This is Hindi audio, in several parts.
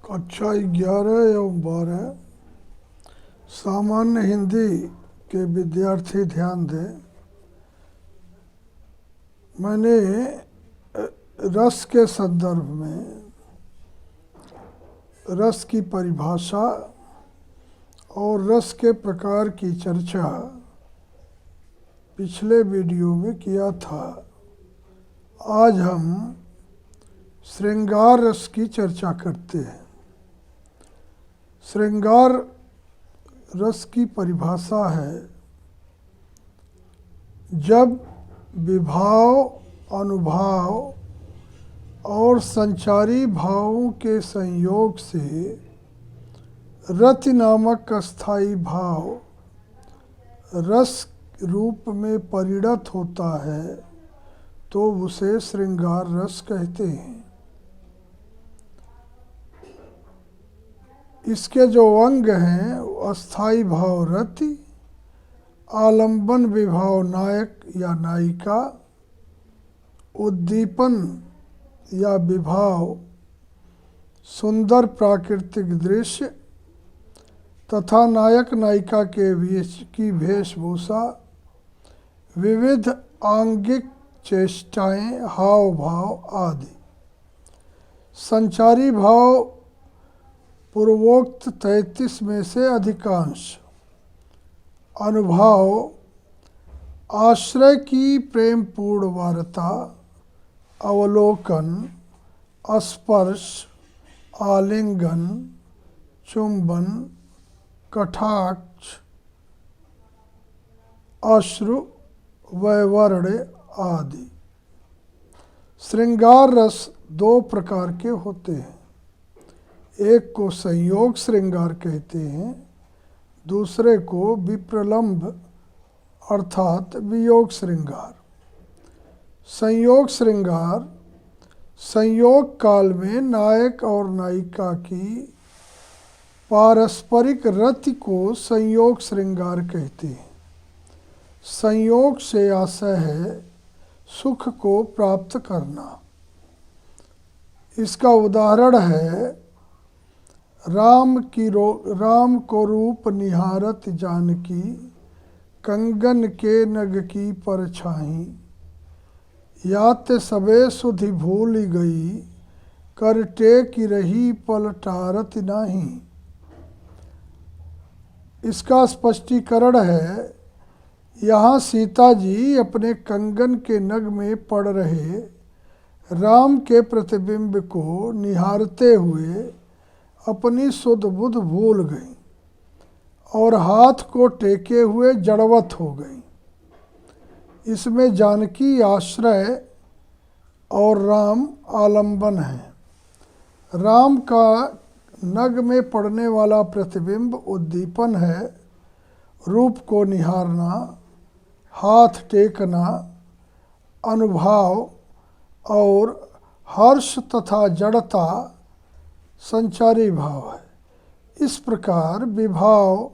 कक्षा 11 एवं 12 सामान्य हिंदी के विद्यार्थी ध्यान दें। मैंने रस के संदर्भ में रस की परिभाषा और रस के प्रकार की चर्चा पिछले वीडियो में किया था। आज हम श्रृंगार रस की चर्चा करते हैं। श्रृंगार रस की परिभाषा है जब विभाव, अनुभाव और संचारी भावों के संयोग से रति नामक अस्थायी भाव रस रूप में परिणत होता है तो उसे श्रृंगार रस कहते हैं। इसके जो अंग हैं अस्थायी भाव रति, आलंबन विभाव नायक या नायिका, उद्दीपन या विभाव सुंदर प्राकृतिक दृश्य तथा नायक नायिका के बीच की वेशभूषा, विविध आंगिक चेष्टाएं, हाव भाव आदि। संचारी भाव पूर्वोक्त 33 में से अधिकांश। अनुभाव आश्रय की प्रेमपूर्ण वार्ता, अवलोकन, स्पर्श, आलिंगन, चुंबन, कटाक्ष, अश्रु, वैवर्ण आदि। श्रृंगार रस दो प्रकार के होते हैं। एक को संयोग श्रृंगार कहते हैं, दूसरे को विप्रलंभ अर्थात वियोग श्रृंगार। संयोग श्रृंगार संयोग काल में नायक और नायिका की पारस्परिक रति को संयोग श्रृंगार कहते हैं। संयोग से आशय है सुख को प्राप्त करना। इसका उदाहरण है राम को रूप निहारत जानकी, कंगन के नग की परछाई, यात सबे सुधि भूल गई, कर टेक रही पलटारत नाही। इसका स्पष्टीकरण है, यहाँ सीता जी अपने कंगन के नग में पड़ रहे राम के प्रतिबिंब को निहारते हुए अपनी सुध बुध भूल गई और हाथ को टेके हुए जड़वत हो गई। इसमें जानकी आश्रय और राम आलंबन है। राम का नग में पड़ने वाला प्रतिबिंब उद्दीपन है, रूप को निहारना, हाथ टेकना अनुभाव और हर्ष तथा जड़ता संचारी भाव है। इस प्रकार विभाव,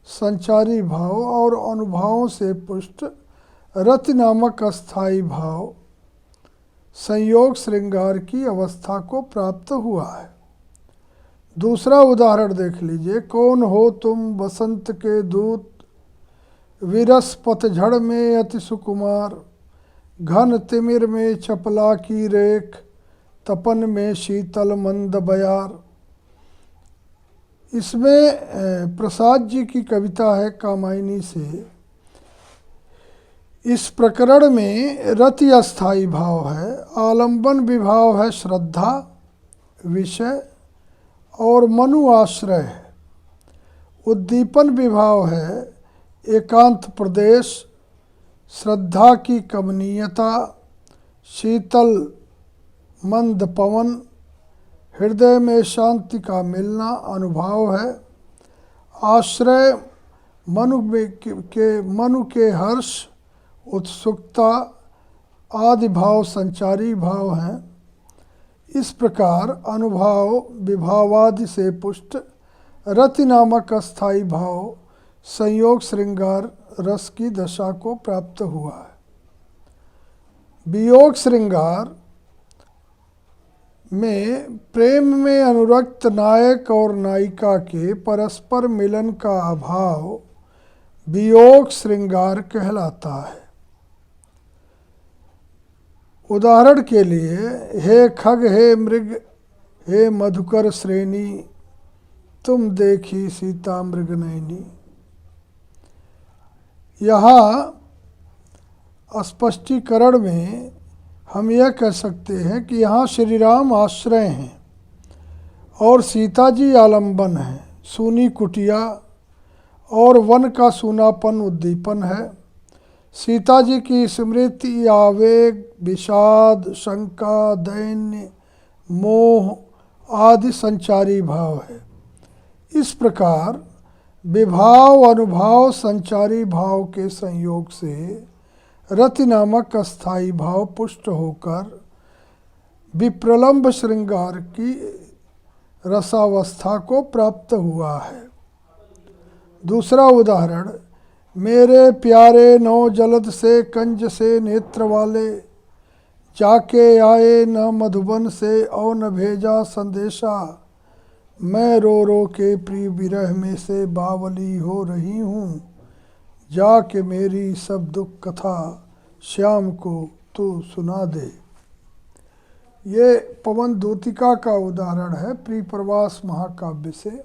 संचारी भाव और अनुभावों से पुष्ट रति नामक अस्थायी भाव संयोग श्रृंगार की अवस्था को प्राप्त हुआ है। दूसरा उदाहरण देख लीजिए। कौन हो तुम बसंत के दूत, विरस पतझड़ में अति सुकुमार, घन तिमिर में चपला की रेख, तपन में शीतल मंद बयार। इसमें प्रसाद जी की कविता है कामायनी से। इस प्रकरण में रति अस्थायी भाव है, आलंबन विभाव है श्रद्धा विषय और मनु आश्रय है, उद्दीपन विभाव है एकांत प्रदेश, श्रद्धा की कमनीयता, शीतल मंद पवन, हृदय में शांति का मिलना अनुभाव है। आश्रय मनु के हर्ष, उत्सुकता आदि भाव संचारी भाव हैं। इस प्रकार अनुभाव विभावादि से पुष्ट रति नामक अस्थायी भाव संयोग श्रृंगार रस की दशा को प्राप्त हुआ है। वियोग श्रृंगार में प्रेम में अनुरक्त नायक और नायिका के परस्पर मिलन का अभाव वियोग श्रृंगार कहलाता है। उदाहरण के लिए, हे खग, हे मृग, हे मधुकर श्रेणी, तुम देखी सीता मृगनयनी। यहाँ स्पष्टीकरण में हम यह कह सकते हैं कि यहाँ श्री राम आश्रय हैं और सीता जी आलंबन है। सूनी कुटिया और वन का सूनापन उद्दीपन है। सीता जी की स्मृति, आवेग, विषाद, शंका, दैन्य, मोह आदि संचारी भाव है। इस प्रकार विभाव, अनुभाव, संचारी भाव के संयोग से रति नामक अस्थायी भाव पुष्ट होकर विप्रलंब श्रृंगार की रसावस्था को प्राप्त हुआ है। दूसरा उदाहरण, मेरे प्यारे नौ जलद से कंज से नेत्र वाले, जाके आए न मधुबन से और न भेजा संदेशा, मैं रो रो के प्रिय विरह में से बावली हो रही हूँ, जाके मेरी सब दुख कथा श्याम को तू सुना दे। ये पवन दूतिका का उदाहरण है प्रिय प्रवास महाकाव्य से।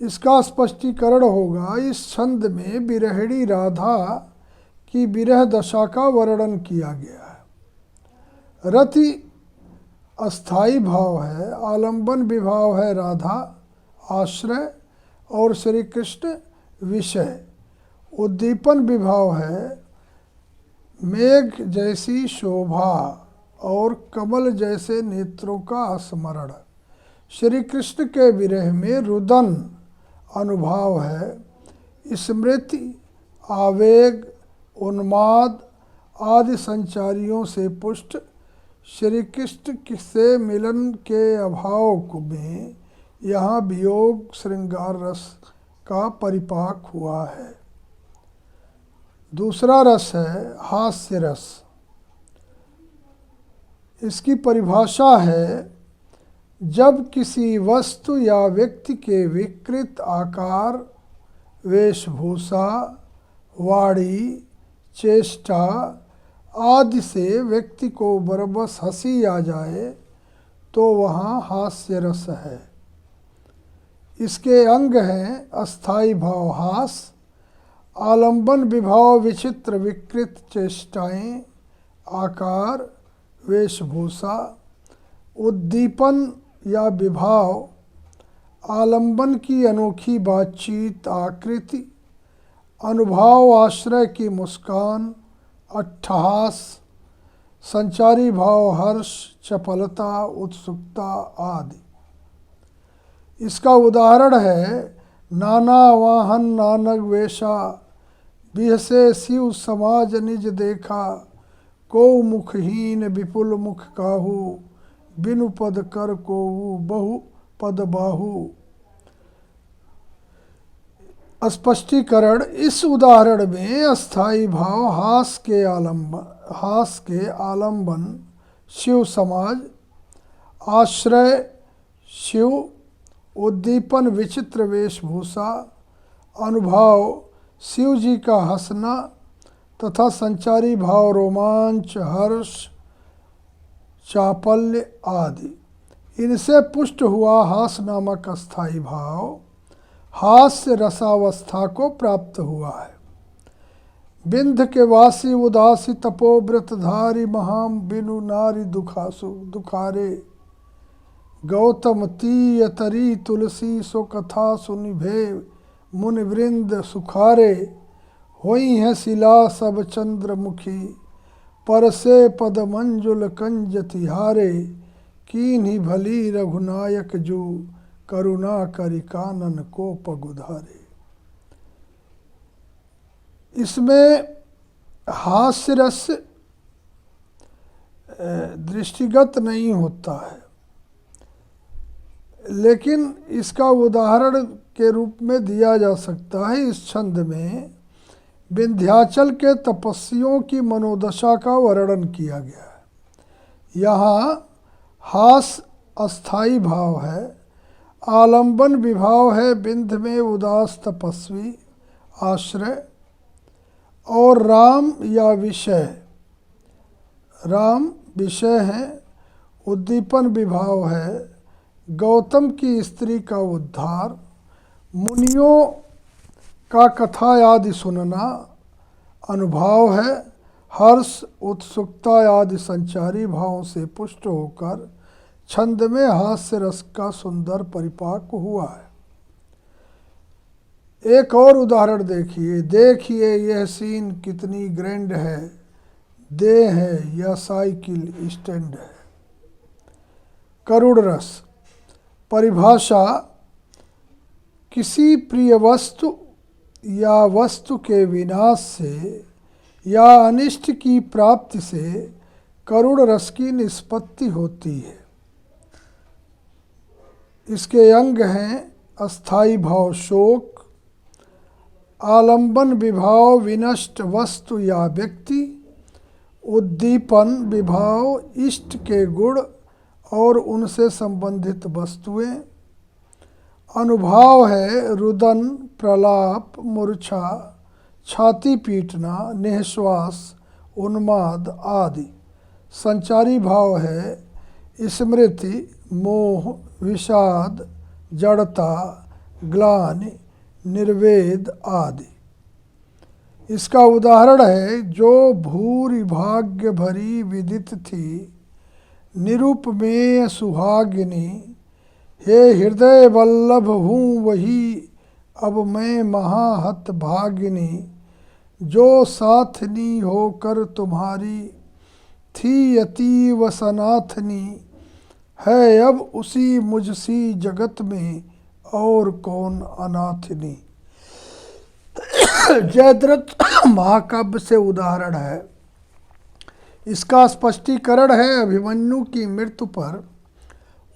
इसका स्पष्टीकरण होगा, इस छंद में विरहिणी राधा की विरह दशा का वर्णन किया गया है। रति अस्थाई भाव है, आलंबन विभाव है राधा आश्रय और श्री कृष्ण विषय, उद्दीपन विभाव है मेघ जैसी शोभा और कमल जैसे नेत्रों का स्मरण। श्री कृष्ण के विरह में रुदन अनुभाव है, स्मृति, आवेग, उन्माद आदि संचारियों से पुष्ट श्री कृष्ण से मिलन के अभाव में यहाँ वियोग श्रृंगार रस का परिपाक हुआ है। दूसरा रस है हास्य रस। इसकी परिभाषा है, जब किसी वस्तु या व्यक्ति के विकृत आकार, वेशभूषा, वाणी, चेष्टा आदि से व्यक्ति को बरबस हंसी आ जाए तो वहाँ हास्य रस है। इसके अंग हैं अस्थाई भाव हास, आलंबन विभाव विचित्र विकृत चेष्टाएं, आकार, वेशभूषा, उद्दीपन या विभाव, आलंबन की अनोखी बातचीत, आकृति, अनुभाव आश्रय की मुस्कान, अट्ठहास, संचारी भाव हर्ष, चपलता, उत्सुकता आदि। इसका उदाहरण है, नाना वाहन नानग वेशा, बिहसे शिव समाज निज देखा, को मुखहीन विपुल मुख काहू, बिनु पद कर कोऊ बहु पद बाहू। स्पष्टीकरण, इस उदाहरण में अस्थाई भाव हास के आलंबन शिव समाज, आश्रय शिव, उद्दीपन विचित्र वेशभूषा, अनुभाव शिव जी का हंसना तथा संचारी भाव रोमांच, हर्ष, चापल्य आदि, इनसे पुष्ट हुआ हास नामक अस्थाई भाव हास्य रसावस्था को प्राप्त हुआ है। बिंध के वासी उदासी तपोव्रतधारी महाम बिनु नारी दुखारे, गौतम तीय तरी तुलसी सो कथा सुनिभे मुनि वृंद सुखारे, होई है शिला सब चंद्रमुखी, परसे पद मंजुल कंज तिहारे, कीन्ही भली रघुनायक जू, करुणा करि कानन को पगुधारे। इसमें हास्य रस दृष्टिगत नहीं होता है, लेकिन इसका उदाहरण के रूप में दिया जा सकता है। इस छंद में विंध्याचल के तपस्वियों की मनोदशा का वर्णन किया गया है। यहाँ हास अस्थाई भाव है, आलंबन विभाव है, बिंध में उदास तपस्वी आश्रय। और राम या विषय, राम विषय है, उद्दीपन विभाव है, गौतम की स्त्री का उद्धार, मुनियों का कथा आदि सुनना अनुभाव है, हर्ष उत्सुकता आदि संचारी भावों से पुष्ट होकर छंद में हास्य रस का सुंदर परिपाक हुआ है। एक और उदाहरण देखिए, देखिए यह सीन कितनी ग्रैंड है, दे है या साइकिल स्टैंड है। करुण रस, परिभाषा किसी प्रिय वस्तु या वस्तु के विनाश से या अनिष्ट की प्राप्ति से करुण रस की निष्पत्ति होती है। इसके अंग हैं अस्थाई भाव शोक, आलंबन विभाव विनष्ट वस्तु या व्यक्ति, उद्दीपन विभाव इष्ट के गुण और उनसे संबंधित वस्तुएं, अनुभाव है रुदन, प्रलाप, मूर्छा, छाती पीटना, निःश्वास, उन्माद आदि। संचारी भाव है स्मृति, मोह, विषाद, जड़ता, ग्लानि, निर्वेद आदि। इसका उदाहरण है, जो भूरि भाग्य भरी विदित थी निरुपमेय सुहागिनी, हे हृदय वल्लभ हूँ वही अब मैं महाहत भागिनी, जो साथनी होकर तुम्हारी थी अतीव सनाथनी, है अब उसी मुझसी जगत में और कौन अनाथनी। जयद्रथ महाकाव्य से उदाहरण है। इसका स्पष्टीकरण है, अभिमन्यु की मृत्यु पर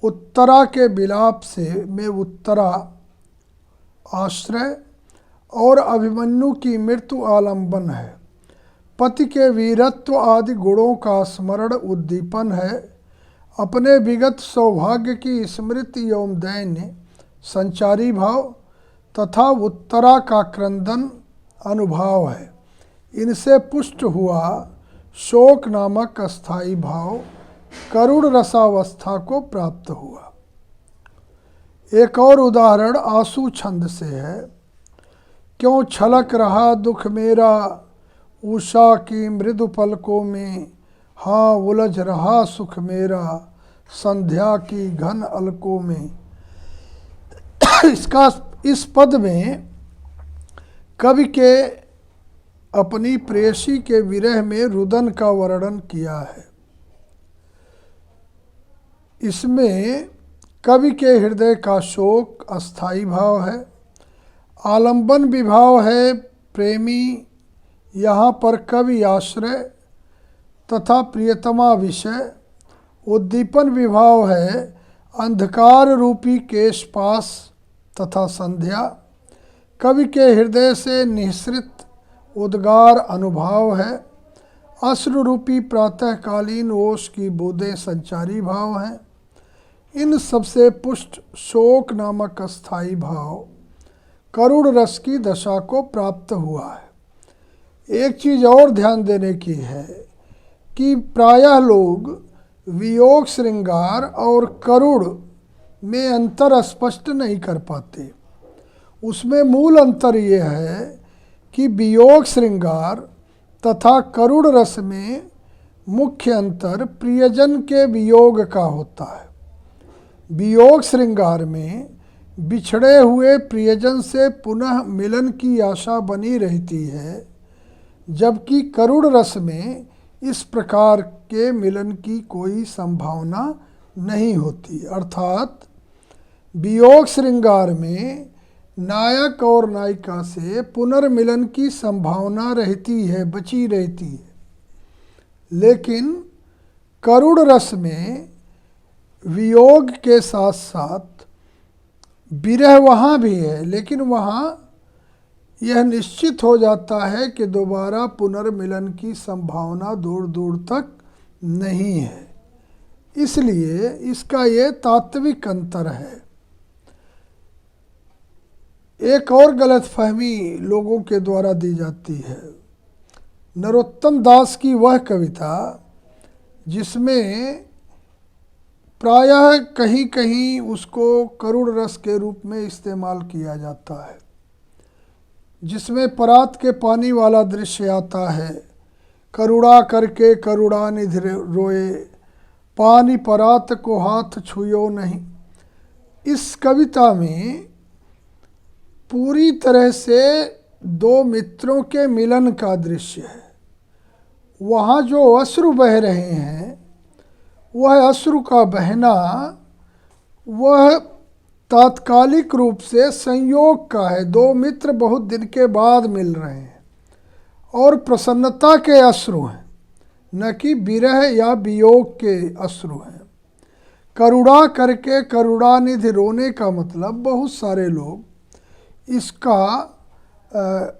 उत्तरा के विलाप से में उत्तरा आश्रय और अभिमन्यु की मृत्यु आलंबन है। पति के वीरत्व आदि गुणों का स्मरण उद्दीपन है। अपने विगत सौभाग्य की स्मृति एवं दैन्य संचारी भाव तथा उत्तरा का क्रंदन अनुभाव है। इनसे पुष्ट हुआ शोक नामक अस्थाई भाव करुण रसावस्था को प्राप्त हुआ। एक और उदाहरण आंसू छंद से है। क्यों छलक रहा दुख मेरा उषा की मृदु पलकों में, हाँ उलझ रहा सुख मेरा संध्या की घन अलकों में। इस पद में कवि के अपनी प्रेयसी के विरह में रुदन का वर्णन किया है। इसमें कवि के हृदय का शोक अस्थाई भाव है। आलंबन विभाव है प्रेमी, यहाँ पर कवि आश्रय तथा प्रियतमा विषय। उद्दीपन विभाव है अंधकार रूपी केशपास तथा संध्या। कवि के हृदय से निःसृत उद्गार अनुभाव है। अश्रु रूपी प्रातःकालीन ओश की बूंदें संचारी भाव हैं। इन सबसे पुष्ट शोक नामक अस्थाई भाव करुण रस की दशा को प्राप्त हुआ है। एक चीज़ और ध्यान देने की है कि प्रायः लोग वियोग श्रृंगार और करुण में अंतर स्पष्ट नहीं कर पाते। उसमें मूल अंतर ये है कि वियोग श्रृंगार तथा करुण रस में मुख्य अंतर प्रियजन के वियोग का होता है। वियोग श्रृंगार में बिछड़े हुए प्रियजन से पुनः मिलन की आशा बनी रहती है, जबकि करुण रस में इस प्रकार के मिलन की कोई संभावना नहीं होती। अर्थात वियोग श्रृंगार में नायक और नायिका से पुनर्मिलन की संभावना रहती है, बची रहती है, लेकिन करुण रस में वियोग के साथ साथ विरह वहाँ भी है, लेकिन वहाँ यह निश्चित हो जाता है कि दोबारा पुनर्मिलन की संभावना दूर दूर तक नहीं है। इसलिए इसका ये तात्विक अंतर है। एक और गलतफहमी लोगों के द्वारा दी जाती है। नरोत्तम दास की वह कविता जिसमें प्रायः कहीं कहीं उसको करुण रस के रूप में इस्तेमाल किया जाता है, जिसमें परात के पानी वाला दृश्य आता है, करुणा करके करुणानिधि रोए, पानी परात को हाथ छुयो नहीं। इस कविता में पूरी तरह से दो मित्रों के मिलन का दृश्य है। वहाँ जो अश्रु बह रहे हैं, वह अश्रु का बहना वह तात्कालिक रूप से संयोग का है। दो मित्र बहुत दिन के बाद मिल रहे हैं और प्रसन्नता के अश्रु हैं, न कि विरह या वियोग के अश्रु हैं। करुणा करके करुणानिधि रोने का मतलब बहुत सारे लोग इसका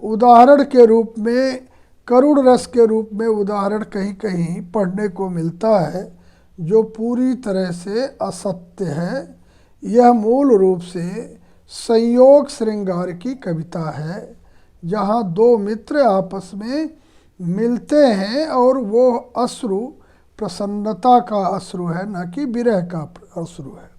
उदाहरण के रूप में, करुण रस के रूप में उदाहरण कहीं कहीं पढ़ने को मिलता है, जो पूरी तरह से असत्य है। यह मूल रूप से संयोग श्रृंगार की कविता है, जहाँ दो मित्र आपस में मिलते हैं और वो अश्रु प्रसन्नता का अश्रु है, न कि विरह का अश्रु है।